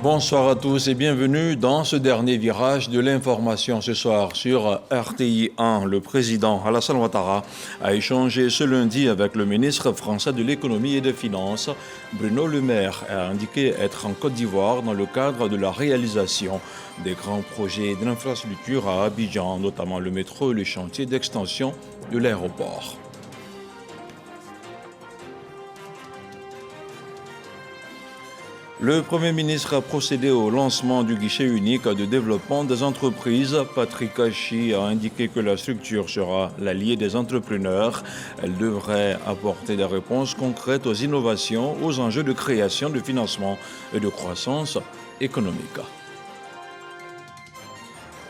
Bonsoir à tous et bienvenue dans ce dernier virage de l'information ce soir sur RTI 1. Le président Alassane Ouattara a échangé ce lundi avec le ministre français de l'économie et des finances. Bruno Le Maire a indiqué être en Côte d'Ivoire dans le cadre de la réalisation des grands projets d'infrastructure à Abidjan, notamment le métro et le chantier d'extension de l'aéroport. Le Premier ministre a procédé au lancement du guichet unique de développement des entreprises. Patrick Hachi a indiqué que la structure sera l'allié des entrepreneurs. Elle devrait apporter des réponses concrètes aux innovations, aux enjeux de création, de financement et de croissance économique.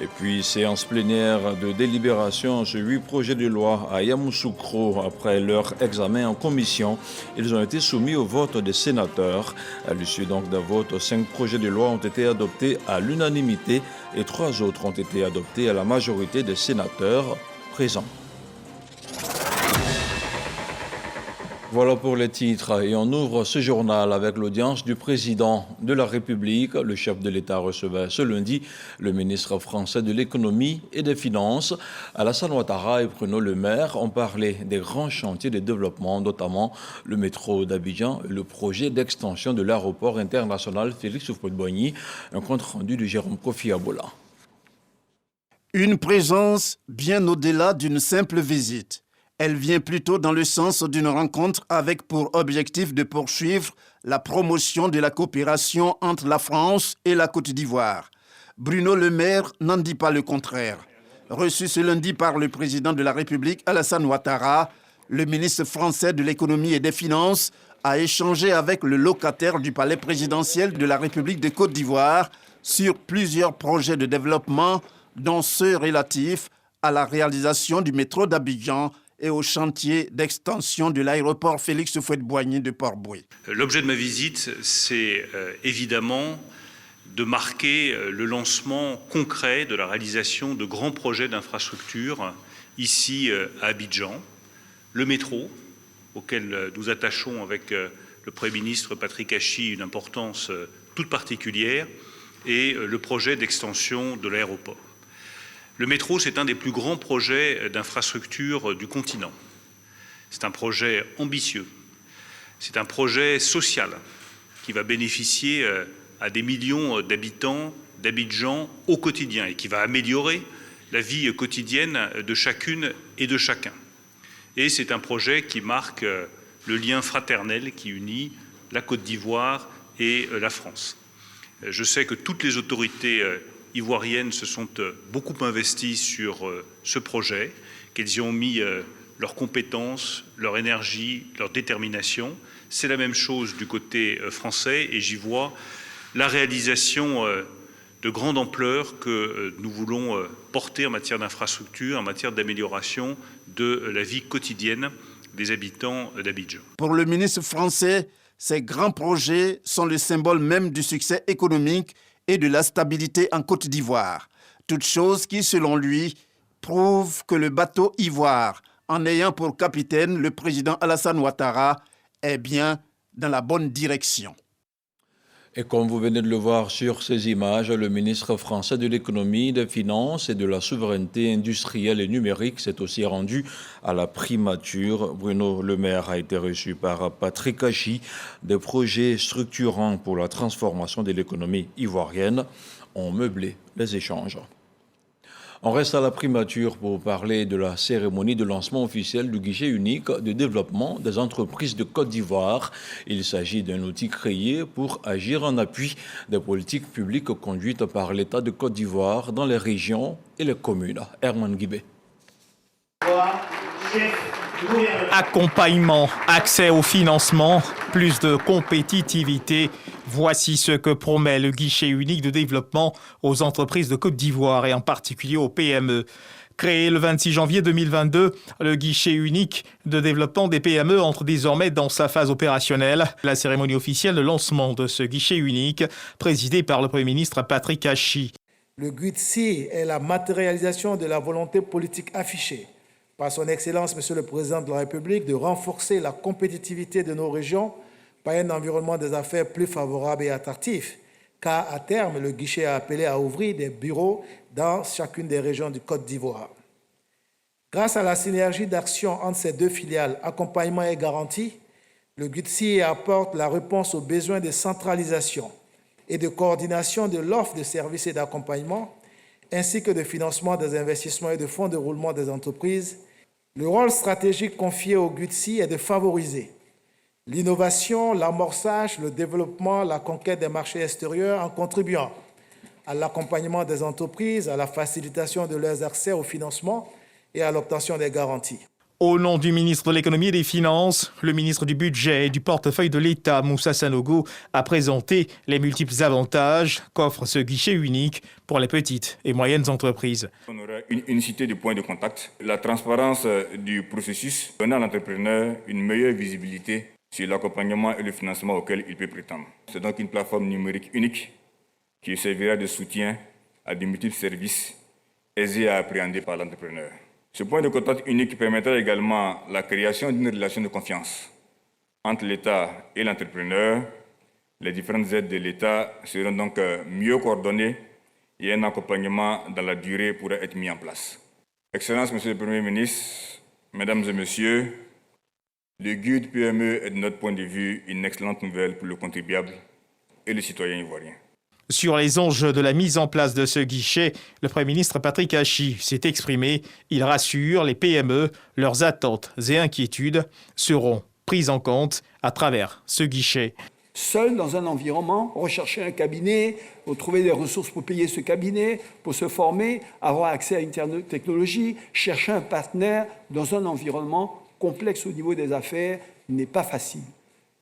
Et puis, séance plénière de délibération sur 8 projets de loi à Yamoussoukro. Après leur examen en commission, ils ont été soumis au vote des sénateurs. À l'issue donc d'un vote, 5 projets de loi ont été adoptés à l'unanimité et 3 autres ont été adoptés à la majorité des sénateurs présents. Voilà pour les titres et on ouvre ce journal avec l'audience du président de la République. Le chef de l'État recevait ce lundi le ministre français de l'économie et des finances. Alassane Ouattara et Bruno Le Maire ont parlé des grands chantiers de développement, notamment le métro d'Abidjan et le projet d'extension de l'aéroport international Félix Houphouët-Boigny. Un compte rendu de Jérôme Kofi Abola. Une présence bien au-delà d'une simple visite. Elle vient plutôt dans le sens d'une rencontre avec pour objectif de poursuivre la promotion de la coopération entre la France et la Côte d'Ivoire. Bruno Le Maire n'en dit pas le contraire. Reçu ce lundi par le président de la République, Alassane Ouattara, le ministre français de l'économie et des finances a échangé avec le locataire du palais présidentiel de la République de Côte d'Ivoire sur plusieurs projets de développement, dont ceux relatifs à la réalisation du métro d'Abidjan et au chantier d'extension de l'aéroport Félix Houphouët-Boigny de Port-Bouët. L'objet de ma visite, c'est évidemment de marquer le lancement concret de la réalisation de grands projets d'infrastructure ici à Abidjan. Le métro, auquel nous attachons avec le Premier ministre Patrick Hachi une importance toute particulière, et le projet d'extension de l'aéroport. Le métro, c'est un des plus grands projets d'infrastructure du continent. C'est un projet ambitieux. C'est un projet social qui va bénéficier à des millions d'habitants d'Abidjan au quotidien et qui va améliorer la vie quotidienne de chacune et de chacun. Et c'est un projet qui marque le lien fraternel qui unit la Côte d'Ivoire et la France. Je sais que toutes les autorités ivoiriennes se sont beaucoup investies sur ce projet, qu'elles y ont mis leurs compétences, leur énergie, leur détermination. C'est la même chose du côté français et j'y vois la réalisation de grande ampleur que nous voulons porter en matière d'infrastructure, en matière d'amélioration de la vie quotidienne des habitants d'Abidjan. Pour le ministre français, ces grands projets sont le symbole même du succès économique et de la stabilité en Côte d'Ivoire. Toute chose qui, selon lui, prouve que le bateau Ivoire, en ayant pour capitaine le président Alassane Ouattara, est bien dans la bonne direction. Et comme vous venez de le voir sur ces images, le ministre français de l'économie, des finances et de la souveraineté industrielle et numérique s'est aussi rendu à la primature. Bruno Le Maire a été reçu par Patrick Hachi. Des projets structurants pour la transformation de l'économie ivoirienne ont meublé les échanges. On reste à la primature pour parler de la cérémonie de lancement officiel du guichet unique de développement des entreprises de Côte d'Ivoire. Il s'agit d'un outil créé pour agir en appui des politiques publiques conduites par l'État de Côte d'Ivoire dans les régions et les communes. Herman Guibé. Accompagnement, accès au financement, plus de compétitivité. Voici ce que promet le guichet unique de développement aux entreprises de Côte d'Ivoire et en particulier aux PME. Créé le 26 janvier 2022, le guichet unique de développement des PME entre désormais dans sa phase opérationnelle. La cérémonie officielle de lancement de ce guichet unique, présidée par le Premier ministre Patrick Hachi. Le GUIDSI est la matérialisation de la volonté politique affichée par son Excellence, Monsieur le Président de la République, de renforcer la compétitivité de nos régions par un environnement des affaires plus favorable et attractif, car à terme, le guichet est appelé à ouvrir des bureaux dans chacune des régions du Côte d'Ivoire. Grâce à la synergie d'action entre ces deux filiales, accompagnement et garantie, le GUDSI apporte la réponse aux besoins de centralisation et de coordination de l'offre de services et d'accompagnement, ainsi que de financement des investissements et de fonds de roulement des entreprises. Le rôle stratégique confié au GUDSI est de favoriser l'innovation, l'amorçage, le développement, la conquête des marchés extérieurs en contribuant à l'accompagnement des entreprises, à la facilitation de leur accès au financement et à l'obtention des garanties. Au nom du ministre de l'Économie et des Finances, le ministre du Budget et du portefeuille de l'État, Moussa Sanogo, a présenté les multiples avantages qu'offre ce guichet unique pour les petites et moyennes entreprises. On aura une unicité de points de contact, la transparence du processus, donnant à l'entrepreneur une meilleure visibilité sur l'accompagnement et le financement auquel il peut prétendre. C'est donc une plateforme numérique unique qui servira de soutien à de multiples services aisés à appréhender par l'entrepreneur. Ce point de contact unique permettra également la création d'une relation de confiance entre l'État et l'entrepreneur. Les différentes aides de l'État seront donc mieux coordonnées et un accompagnement dans la durée pourra être mis en place. Excellences, Monsieur le Premier ministre, Mesdames et Messieurs, le GUD PME est de notre point de vue une excellente nouvelle pour le contribuable et le citoyen ivoirien. Sur les enjeux de la mise en place de ce guichet, le Premier ministre Patrick Hachi s'est exprimé. Il rassure les PME, leurs attentes et inquiétudes seront prises en compte à travers ce guichet. Seul dans un environnement, rechercher un cabinet, trouver des ressources pour payer ce cabinet, pour se former, avoir accès à une technologie, chercher un partenaire dans un environnement complexe au niveau des affaires n'est pas facile.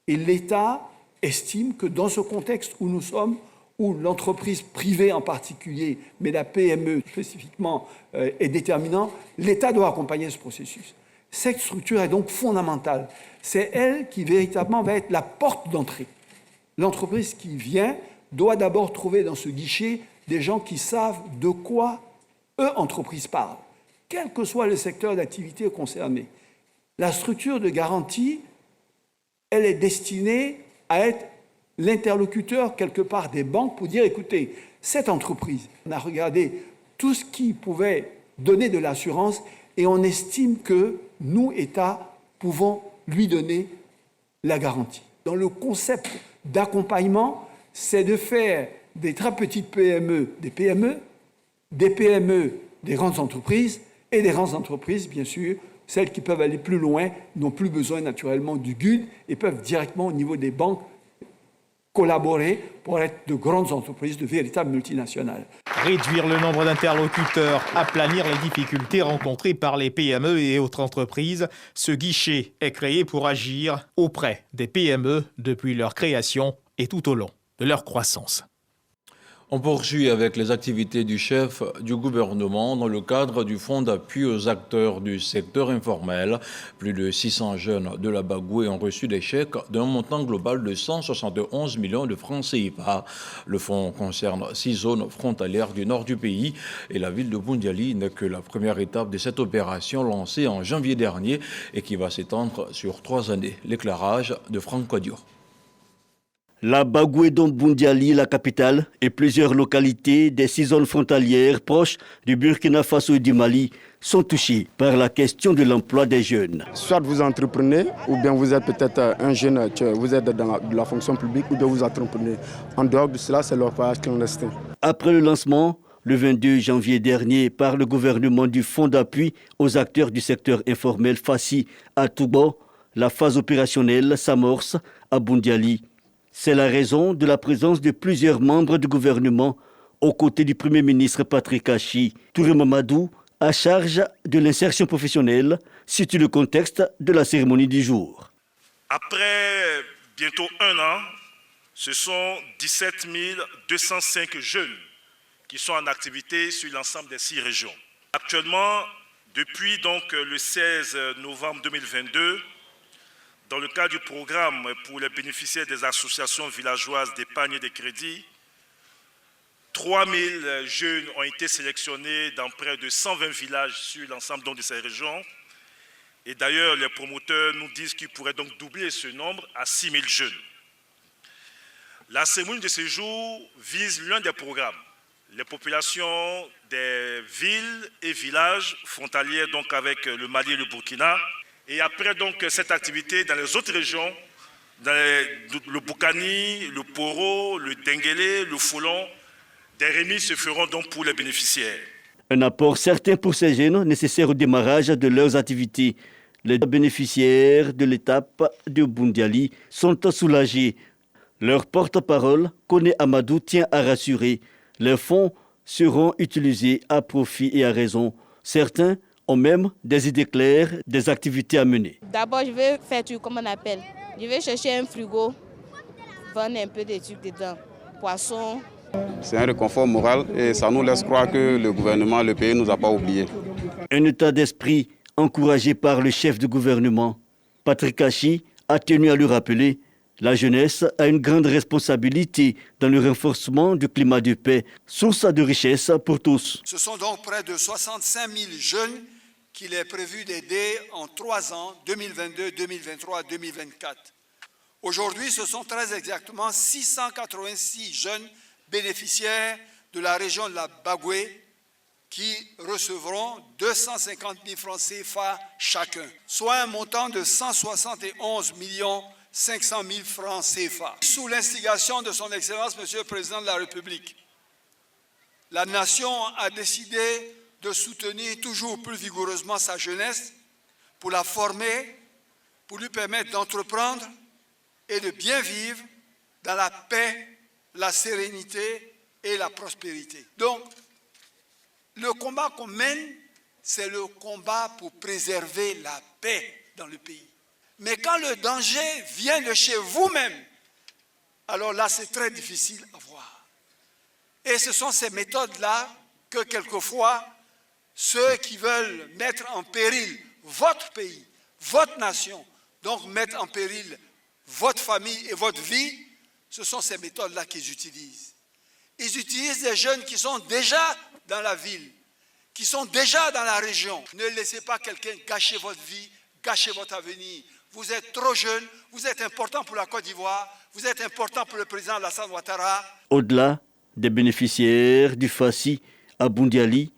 Et l'État estime que dans ce contexte où nous sommes, où l'entreprise privée en particulier, mais la PME spécifiquement est déterminante, l'État doit accompagner ce processus. Cette structure est donc fondamentale. C'est elle qui véritablement va être la porte d'entrée. L'entreprise qui vient doit d'abord trouver dans ce guichet des gens qui savent de quoi eux, entreprises, parlent, quel que soit le secteur d'activité concerné. La structure de garantie, elle est destinée à être l'interlocuteur quelque part des banques pour dire, écoutez, cette entreprise, on a regardé tout ce qui pouvait donner de l'assurance et on estime que nous, État, pouvons lui donner la garantie. Dans le concept d'accompagnement, c'est de faire des très petites PME des PME, des PME des grandes entreprises et des grandes entreprises, bien sûr, celles qui peuvent aller plus loin, n'ont plus besoin naturellement du GUD et peuvent directement au niveau des banques collaborer pour être de grandes entreprises, de véritables multinationales. Réduire le nombre d'interlocuteurs, aplanir les difficultés rencontrées par les PME et autres entreprises, ce guichet est créé pour agir auprès des PME depuis leur création et tout au long de leur croissance. On poursuit avec les activités du chef du gouvernement dans le cadre du fonds d'appui aux acteurs du secteur informel. Plus de 600 jeunes de la Bagoué ont reçu des chèques d'un montant global de 171 millions de francs CFA. Le fonds concerne 6 zones frontalières du nord du pays et la ville de Boundiali n'est que la première étape de cette opération lancée en janvier dernier et qui va s'étendre sur 3 années. L'éclairage de Franck Kodio. La Bagoué dont Boundiali, la capitale, et plusieurs localités des 6 zones frontalières proches du Burkina Faso et du Mali sont touchées par la question de l'emploi des jeunes. Soit vous entreprenez, ou bien vous êtes peut-être un jeune, vous êtes dans la fonction publique, ou bien vous entreprenez. En dehors de cela, c'est l'orpaillage clandestin. Après le lancement, le 22 janvier dernier, par le gouvernement du Fonds d'appui aux acteurs du secteur informel FACI à Touba, la phase opérationnelle s'amorce à Boundiali. C'est la raison de la présence de plusieurs membres du gouvernement aux côtés du Premier ministre Patrick Hachi. Touré Mamadou, à charge de l'insertion professionnelle, situe le contexte de la cérémonie du jour. Après bientôt 1 an, ce sont 17 205 jeunes qui sont en activité sur l'ensemble des 6 régions. Actuellement, depuis donc le 16 novembre 2022, dans le cadre du programme pour les bénéficiaires des associations villageoises d'épargne et de crédit, 3000 jeunes ont été sélectionnés dans près de 120 villages sur l'ensemble de ces régions. Et d'ailleurs, les promoteurs nous disent qu'ils pourraient donc doubler ce nombre à 6000 jeunes. La cérémonie de ce jour vise l'un des programmes. Les populations des villes et villages frontaliers donc avec le Mali et le Burkina. Et après donc cette activité dans les autres régions, dans le Boukani, le Poro, le Denguélé, le Foulon, des remises se feront donc pour les bénéficiaires. Un apport certain pour ces jeunes nécessaire au démarrage de leurs activités. Les bénéficiaires de l'étape de Boundiali sont soulagés. Leur porte-parole, Koné Amadou, tient à rassurer. Les fonds seront utilisés à profit et à raison. Certains ont même des idées claires, des activités à mener. D'abord, je vais faire, comme on appelle, je vais chercher un frigo, vendre un peu de trucs dedans, poissons. C'est un réconfort moral et ça nous laisse croire que le gouvernement, le pays ne nous a pas oubliés. Un état d'esprit encouragé par le chef du gouvernement. Patrick Kachi a tenu à lui rappeler: la jeunesse a une grande responsabilité dans le renforcement du climat de paix, source de richesse pour tous. Ce sont donc près de 65 000 jeunes qu'il est prévu d'aider en 3 ans, 2022, 2023, 2024. Aujourd'hui, ce sont très exactement 686 jeunes bénéficiaires de la région de la Bagoué qui recevront 250 000 francs CFA chacun, soit un montant de 171 500 000 francs CFA. Sous l'instigation de son Excellence, Monsieur le Président de la République, la nation a décidé de soutenir toujours plus vigoureusement sa jeunesse pour la former, pour lui permettre d'entreprendre et de bien vivre dans la paix, la sérénité et la prospérité. Donc, le combat qu'on mène, c'est le combat pour préserver la paix dans le pays. Mais quand le danger vient de chez vous-même, alors là, c'est très difficile à voir. Et ce sont ces méthodes-là que quelquefois, ceux qui veulent mettre en péril votre pays, votre nation, donc mettre en péril votre famille et votre vie, ce sont ces méthodes-là qu'ils utilisent. Ils utilisent des jeunes qui sont déjà dans la ville, qui sont déjà dans la région. Ne laissez pas quelqu'un gâcher votre vie, gâcher votre avenir. Vous êtes trop jeune, vous êtes important pour la Côte d'Ivoire, vous êtes important pour le président Alassane Ouattara. Au-delà des bénéficiaires du FACI à Boundiali,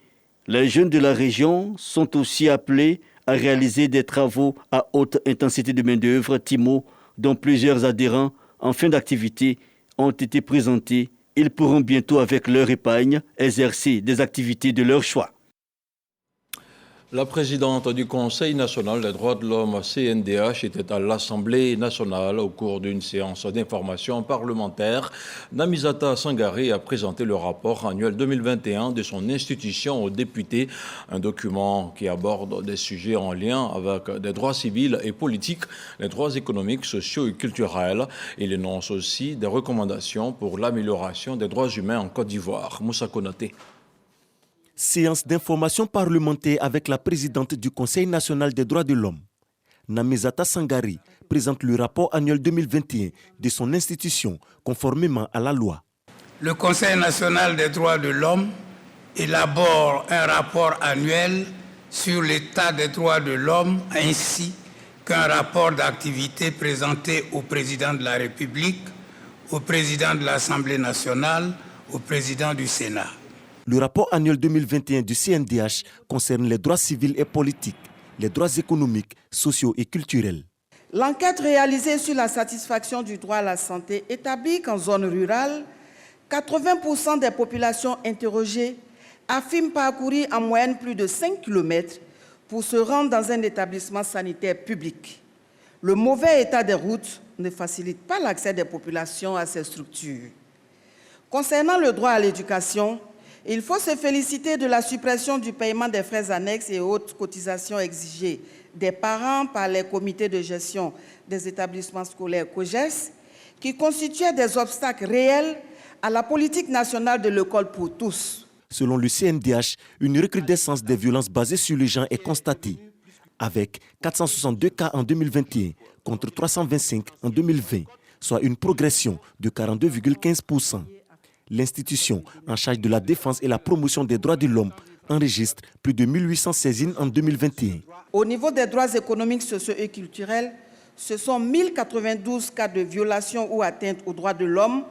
les jeunes de la région sont aussi appelés à réaliser des travaux à haute intensité de main-d'œuvre, TIMO, dont plusieurs adhérents en fin d'activité ont été présentés. Ils pourront bientôt, avec leur épargne, exercer des activités de leur choix. La présidente du Conseil national des droits de l'homme, CNDH, était à l'Assemblée nationale au cours d'une séance d'information parlementaire. Namizata Sangari a présenté le rapport annuel 2021 de son institution aux députés, un document qui aborde des sujets en lien avec des droits civils et politiques, les droits économiques, sociaux et culturels. Il énonce aussi des recommandations pour l'amélioration des droits humains en Côte d'Ivoire. Moussa Konaté. Séance d'information parlementaire avec la présidente du Conseil national des droits de l'homme. Namizata Sangari présente le rapport annuel 2021 de son institution conformément à la loi. Le Conseil national des droits de l'homme élabore un rapport annuel sur l'état des droits de l'homme ainsi qu'un rapport d'activité présenté au président de la République, au président de l'Assemblée nationale, au président du Sénat. Le rapport annuel 2021 du CNDH concerne les droits civils et politiques, les droits économiques, sociaux et culturels. L'enquête réalisée sur la satisfaction du droit à la santé établit qu'en zone rurale, 80% des populations interrogées affirment parcourir en moyenne plus de 5 km pour se rendre dans un établissement sanitaire public. Le mauvais état des routes ne facilite pas l'accès des populations à ces structures. Concernant le droit à l'éducation, il faut se féliciter de la suppression du paiement des frais annexes et autres cotisations exigées des parents par les comités de gestion des établissements scolaires COGES, qui constituaient des obstacles réels à la politique nationale de l'école pour tous. Selon le CNDH, une recrudescence des violences basées sur le genre est constatée, avec 462 cas en 2021 contre 325 en 2020, soit une progression de 42,15%. L'institution en charge de la défense et la promotion des droits de l'homme enregistre plus de 1800 saisines en 2021. Au niveau des droits économiques, sociaux et culturels, ce sont 1092 cas de violation ou atteinte aux droits de l'homme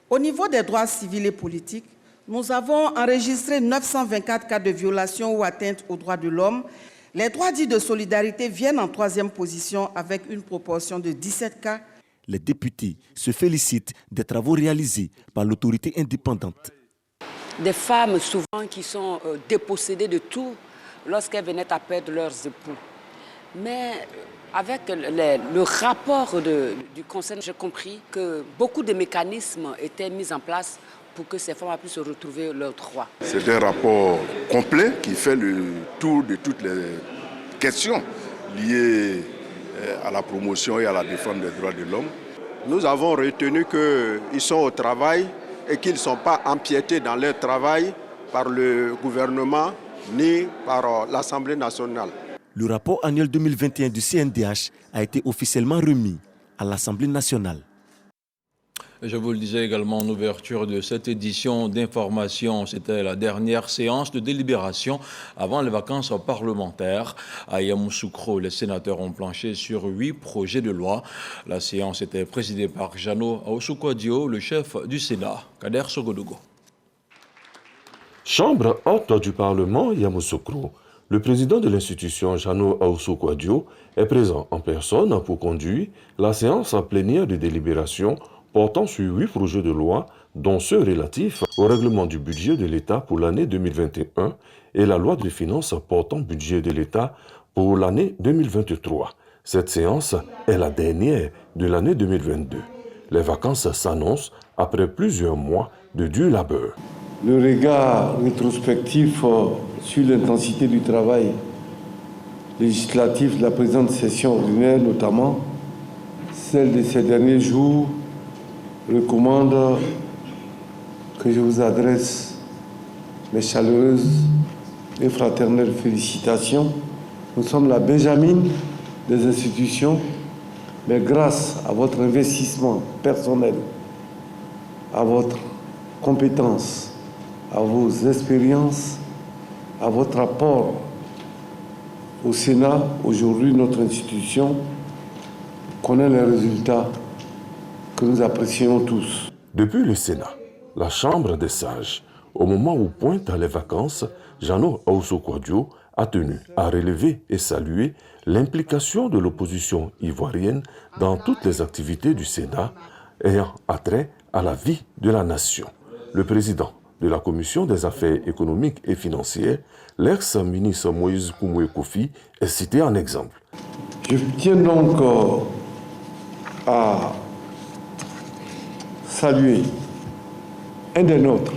Au niveau des droits civils et politiques, nous avons enregistré 924 cas de violation ou atteinte aux droits de l'homme. Les droits dits de solidarité viennent en 3e position avec une proportion de 17 cas. Les députés se félicitent des travaux réalisés par l'autorité indépendante. Des femmes souvent qui sont dépossédées de tout lorsqu'elles venaient à perdre leurs époux. Mais avec le rapport du Conseil, j'ai compris que beaucoup de mécanismes étaient mis en place pour que ces femmes puissent retrouver leurs droits. C'est un rapport complet qui fait le tour de toutes les questions liées à la promotion et à la défense des droits de l'homme. Nous avons retenu qu'ils sont au travail et qu'ils ne sont pas empiétés dans leur travail par le gouvernement ni par l'Assemblée nationale. Le rapport annuel 2021 du CNDH a été officiellement remis à l'Assemblée nationale. Je vous le disais également en ouverture de cette édition d'information, c'était la dernière séance de délibération avant les vacances parlementaires. À Yamoussoukro, les sénateurs ont planché sur 8 projets de loi. La séance était présidée par Jano Aoussou-Kouadio, le chef du Sénat. Kader Sogodogo. Chambre haute du Parlement Yamoussoukro. Le président de l'institution, Jano Aoussou-Kouadio, est présent en personne pour conduire la séance plénière de délibération portant sur 8 projets de loi, dont ceux relatifs au règlement du budget de l'État pour l'année 2021 et la loi de finances portant budget de l'État pour l'année 2023. Cette séance est la dernière de l'année 2022. Les vacances s'annoncent après plusieurs mois de dur labeur. Le regard rétrospectif sur l'intensité du travail législatif de la présente session ordinaire, notamment celle de ces derniers jours, recommande que je vous adresse mes chaleureuses et fraternelles félicitations. Nous sommes la Benjamine des institutions, mais grâce à votre investissement personnel, à votre compétence, à vos expériences, à votre apport au Sénat, aujourd'hui notre institution connaît les résultats que nous apprécions tous. Depuis le Sénat, la Chambre des sages, au moment où pointent les vacances, Jano Aoussou-Kouadio a tenu à relever et saluer l'implication de l'opposition ivoirienne dans toutes les activités du Sénat ayant attrait à la vie de la nation. Le président de la Commission des affaires économiques et financières, l'ex-ministre Moïse Koumoué Kofi, est cité en exemple. Je tiens donc à saluer un des nôtres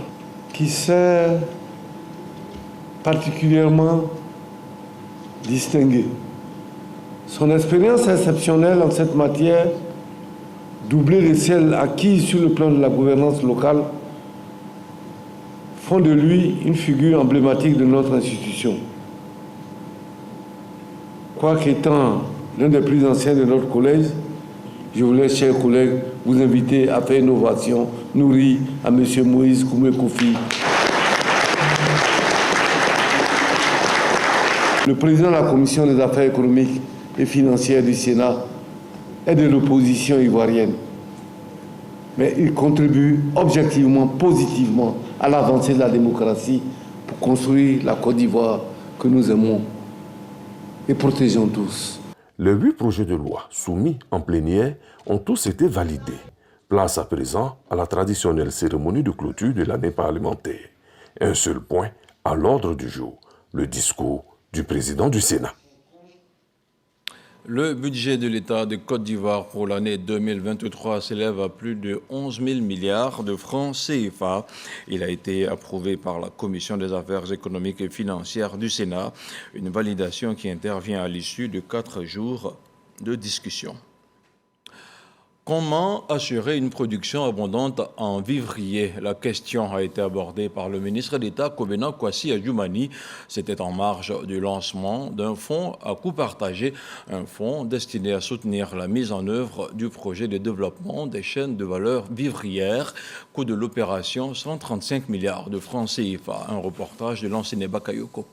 qui s'est particulièrement distingué. Son expérience exceptionnelle en cette matière, doublée de celle acquise sur le plan de la gouvernance locale, font de lui une figure emblématique de notre institution. Quoique étant l'un des plus anciens de notre collège, je voulais, chers collègues, vous inviter à faire une ovation nourrie à M. Moïse Koumoué Kofi. Le président de la Commission des affaires économiques et financières du Sénat est de l'opposition ivoirienne. Mais il contribue objectivement, positivement à l'avancée de la démocratie pour construire la Côte d'Ivoire que nous aimons et protégeons tous. Les 8 projets de loi soumis en plénière ont tous été validés. Place à présent à la traditionnelle cérémonie de clôture de l'année parlementaire. Un seul point à l'ordre du jour, le discours du président du Sénat. Le budget de l'État de Côte d'Ivoire pour l'année 2023 s'élève à plus de 11 000 milliards de francs CFA. Il a été approuvé par la Commission des affaires économiques et financières du Sénat, une validation qui intervient à l'issue de 4 jours de discussion. Comment assurer une production abondante en vivrier? La question a été abordée par le ministre d'État Kobena Kwasi Adjoumani. C'était en marge du lancement d'un fonds à coût partagé, un fonds destiné à soutenir la mise en œuvre du projet de développement des chaînes de valeur vivrières. Coût de l'opération 135 milliards de francs CFA. Un reportage de l'enseignant Bakayoko.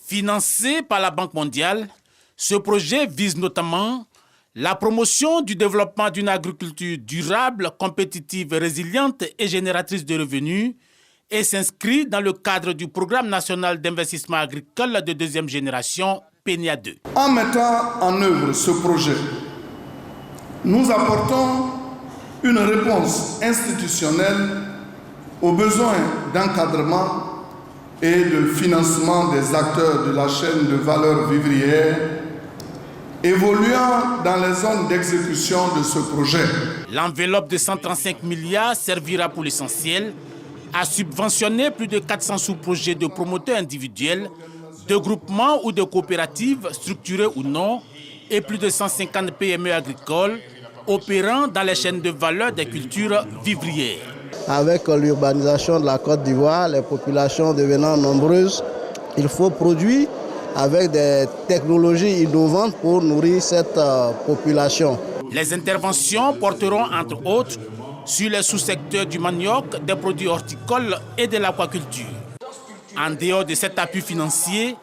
Financé par la Banque mondiale, ce projet vise notamment La promotion du développement d'une agriculture durable, compétitive, résiliente et génératrice de revenus et s'inscrit dans le cadre du Programme national d'investissement agricole de deuxième génération, PNIA 2. En mettant en œuvre ce projet, nous apportons une réponse institutionnelle aux besoins d'encadrement et de financement des acteurs de la chaîne de valeur vivrière évoluant dans les zones d'exécution de ce projet. L'enveloppe de 135 milliards servira pour l'essentiel à subventionner plus de 400 sous-projets de promoteurs individuels, de groupements ou de coopératives, structurés ou non, et plus de 150 PME agricoles opérant dans les chaînes de valeur des cultures vivrières. Avec l'urbanisation de la Côte d'Ivoire, les populations devenant nombreuses, il faut produire avec des technologies innovantes pour nourrir cette population. Les interventions porteront entre autres sur les sous-secteurs du manioc, des produits horticoles et de l'aquaculture. En dehors de cet appui financier,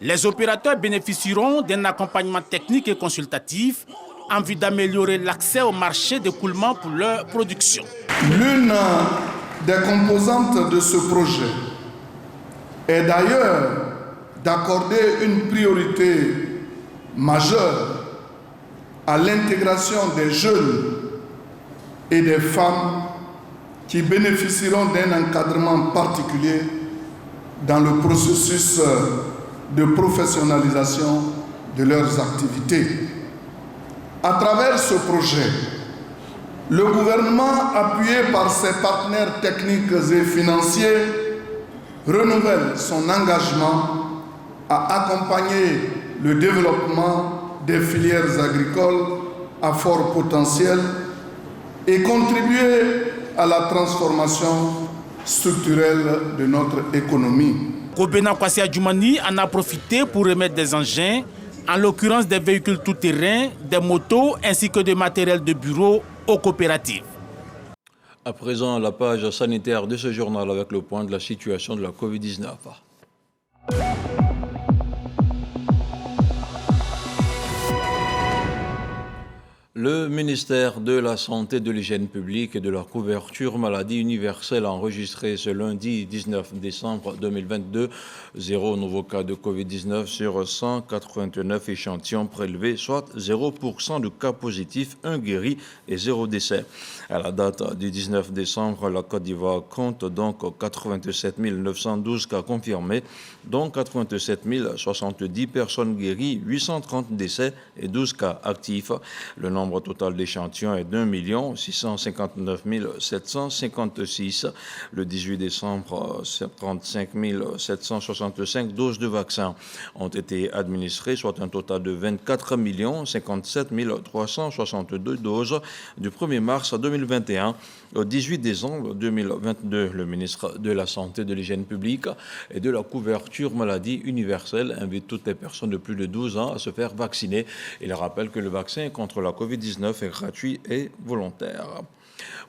les opérateurs bénéficieront d'un accompagnement technique et consultatif en vue d'améliorer l'accès au marché d'écoulement pour leur production. L'une des composantes de ce projet est d'ailleurs d'accorder une priorité majeure à l'intégration des jeunes et des femmes qui bénéficieront d'un encadrement particulier dans le processus de professionnalisation de leurs activités. À travers ce projet, le gouvernement, appuyé par ses partenaires techniques et financiers, renouvelle son engagement à accompagner le développement des filières agricoles à fort potentiel et contribuer à la transformation structurelle de notre économie. Kobena Kwasi Adjoumani en a profité pour remettre des engins, en l'occurrence des véhicules tout-terrain, des motos ainsi que des matériels de bureau aux coopératives. À présent, la page sanitaire de ce journal avec le point de la situation de la Covid-19. Le ministère de la Santé, de l'Hygiène publique et de la couverture maladie universelle a enregistré ce lundi 19 décembre 2022 0 nouveau cas de Covid-19 sur 189 échantillons prélevés, soit 0% de cas positifs, 1 guéri et 0 décès. À la date du 19 décembre, la Côte d'Ivoire compte donc 87 912 cas confirmés, dont 87 070 personnes guéries, 830 décès et 12 cas actifs. Le nombre total d'échantillons est d'1 659 756. Le 18 décembre, 35 765 doses de vaccins ont été administrées, soit un total de 24 57 362 doses du 1er mars 2021 au 18 décembre 2022. Le ministre de la Santé, de l'Hygiène publique et de la couverture maladie universelle invite toutes les personnes de plus de 12 ans à se faire vacciner. Il rappelle que le vaccin contre la Covid-19 est gratuit et volontaire.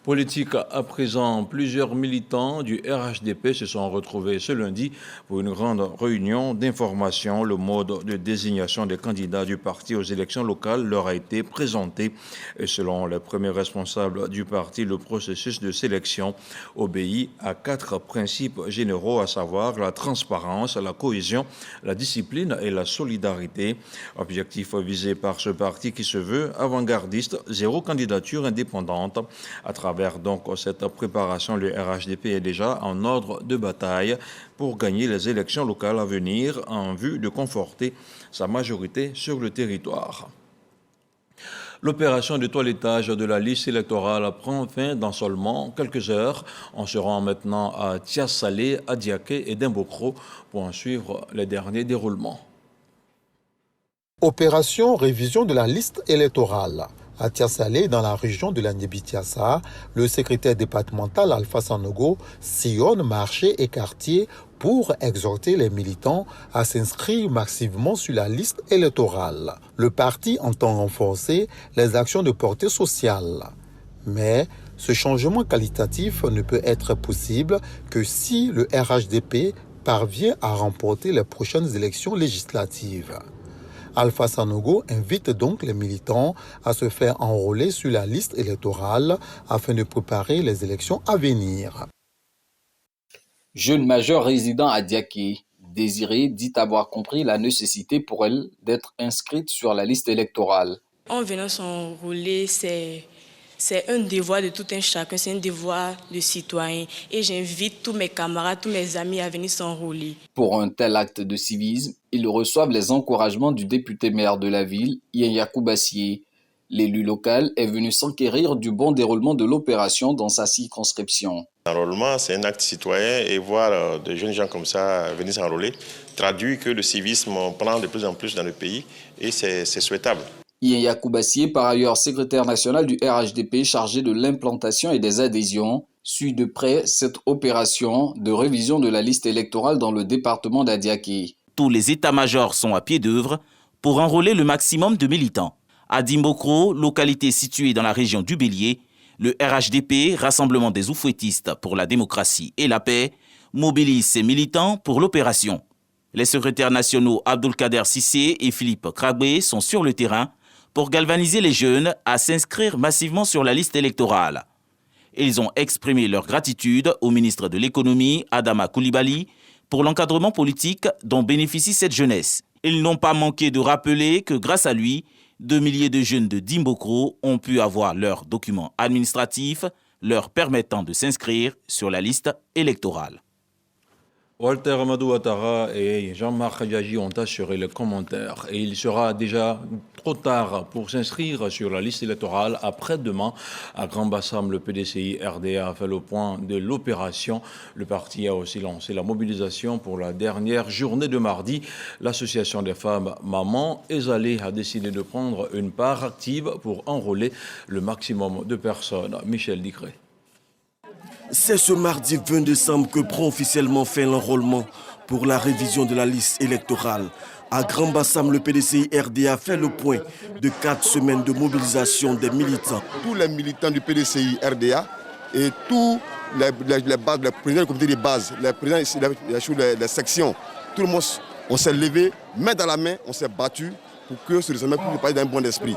Politique à présent, plusieurs militants du RHDP se sont retrouvés ce lundi pour une grande réunion d'information. Le mode de désignation des candidats du parti aux élections locales leur a été présenté. Et selon les premiers responsables du parti, le processus de sélection obéit à 4 principes généraux, à savoir la transparence, la cohésion, la discipline et la solidarité. Objectif visé par ce parti qui se veut avant-gardiste, 0 candidature indépendante. À travers donc cette préparation, le RHDP est déjà en ordre de bataille pour gagner les élections locales à venir en vue de conforter sa majorité sur le territoire. L'opération de toilettage de la liste électorale prend fin dans seulement quelques heures. On se rend maintenant à Tias-Salé, à Diaké et Dimbokro pour en suivre les derniers déroulements. Opération révision de la liste électorale. À Tias-Salé, dans la région de la Niébi-Tiassa, le secrétaire départemental Alpha Sanogo sillonne marchés et quartiers pour exhorter les militants à s'inscrire massivement sur la liste électorale. Le parti entend renforcer les actions de portée sociale. Mais ce changement qualitatif ne peut être possible que si le RHDP parvient à remporter les prochaines élections législatives. Alpha Sanogo invite donc les militants à se faire enrôler sur la liste électorale afin de préparer les élections à venir. Jeune majeur résident à Diaké, Désirée dit avoir compris la nécessité pour elle d'être inscrite sur la liste électorale. En venant s'enrôler, c'est un devoir de tout un chacun, c'est un devoir de citoyen. Et j'invite tous mes camarades, tous mes amis à venir s'enrôler. Pour un tel acte de civisme, ils reçoivent les encouragements du député-maire de la ville, Yenyakou Bassié. L'élu local est venu s'enquérir du bon déroulement de l'opération dans sa circonscription. L'enrôlement, c'est un acte citoyen et voir de jeunes gens comme ça venir s'enrôler traduit que le civisme prend de plus en plus dans le pays et c'est souhaitable. Yenyakou Bassié, par ailleurs secrétaire national du RHDP chargé de l'implantation et des adhésions, suit de près cette opération de révision de la liste électorale dans le département d'Adiaké. Tous les états-majors sont à pied d'œuvre pour enrôler le maximum de militants. À Dimbokro, localité située dans la région du Bélier, le RHDP, Rassemblement des Oufouettistes pour la démocratie et la paix, mobilise ses militants pour l'opération. Les secrétaires nationaux Abdulkader Sissé et Philippe Krabé sont sur le terrain pour galvaniser les jeunes à s'inscrire massivement sur la liste électorale. Ils ont exprimé leur gratitude au ministre de l'économie, Adama Coulibaly, pour l'encadrement politique dont bénéficie cette jeunesse. Ils n'ont pas manqué de rappeler que grâce à lui, 2 milliers de jeunes de Dimbokro ont pu avoir leurs documents administratifs leur permettant de s'inscrire sur la liste électorale. Walter Amadou Ouattara et Jean-Marc Diadji ont assuré les commentaires et il sera déjà trop tard pour s'inscrire sur la liste électorale. Après-demain, à Grand Bassam, le PDCI RDA a fait le point de l'opération. Le parti a aussi lancé la mobilisation pour la dernière journée de mardi. L'association des femmes Maman Ezalé a décidé de prendre une part active pour enrôler le maximum de personnes. Michel Dicré. C'est ce mardi 20 décembre que prend officiellement fin l'enrôlement pour la révision de la liste électorale. À Grand Bassam, le PDCI RDA fait le point de 4 semaines de mobilisation des militants. Tous les militants du PDCI RDA et tous les présidents du comité de base, les présidents des sections, tout le monde, on s'est levé, main dans la main, on s'est battu pour que ce sommet puisse parler d'un bon esprit.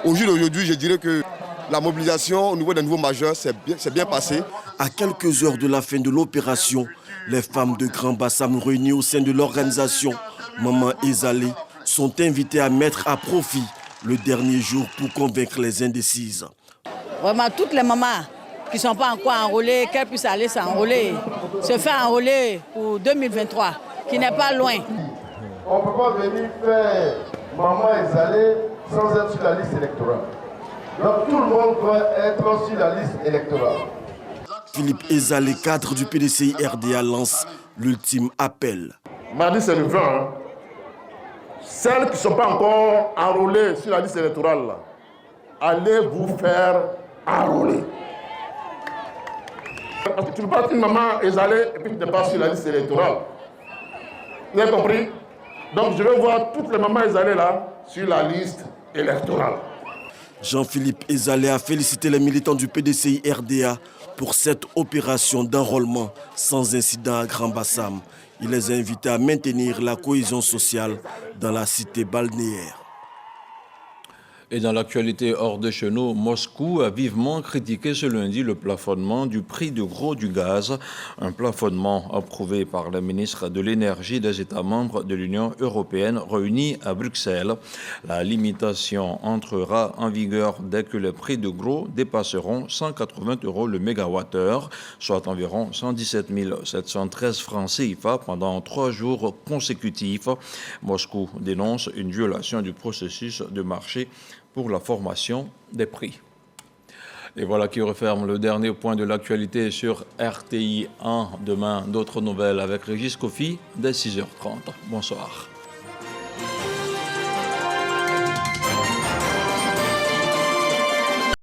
Au jour d'aujourd'hui, je dirais que la mobilisation au niveau des nouveaux majeurs s'est bien passée. À quelques heures de la fin de l'opération, les femmes de Grand Bassam réunies au sein de l'organisation Maman Ezalé sont invitées à mettre à profit le dernier jour pour convaincre les indécises. Vraiment, toutes les mamans qui ne sont pas encore enrôlées, qu'elles puissent aller s'enrôler, se faire enrôler pour 2023, qui n'est pas loin. On ne peut pas venir faire Maman Ezalé sans être sur la liste électorale. Donc tout le monde doit être sur la liste électorale. Philippe Ezalé, cadre du PDCI RDA, lance l'ultime appel. Mardi, c'est le 20. Celles qui ne sont pas encore enrôlées sur la liste électorale, allez vous faire enrôler. Parce que tu ne peux pas être une maman Ezalé et puis tu n'es pas sur la liste électorale. Vous avez compris? Donc je vais voir toutes les mamans Ezalé là sur la liste électorale. Jean-Philippe Ezalé a félicité les militants du PDCI RDA pour cette opération d'enrôlement sans incident à Grand Bassam. Il les a invités à maintenir la cohésion sociale dans la cité balnéaire. Et dans l'actualité hors de chez nous, Moscou a vivement critiqué ce lundi le plafonnement du prix de gros du gaz, un plafonnement approuvé par le ministre de l'Énergie des États membres de l'Union européenne réunis à Bruxelles. La limitation entrera en vigueur dès que les prix de gros dépasseront 180 € le mégawattheure, soit environ 117 713 francs CFA pendant 3 jours consécutifs. Moscou dénonce une violation du processus de marché pour la formation des prix. Et voilà qui referme le dernier point de l'actualité sur RTI 1. Demain, d'autres nouvelles avec Régis Kofi dès 6h30. Bonsoir.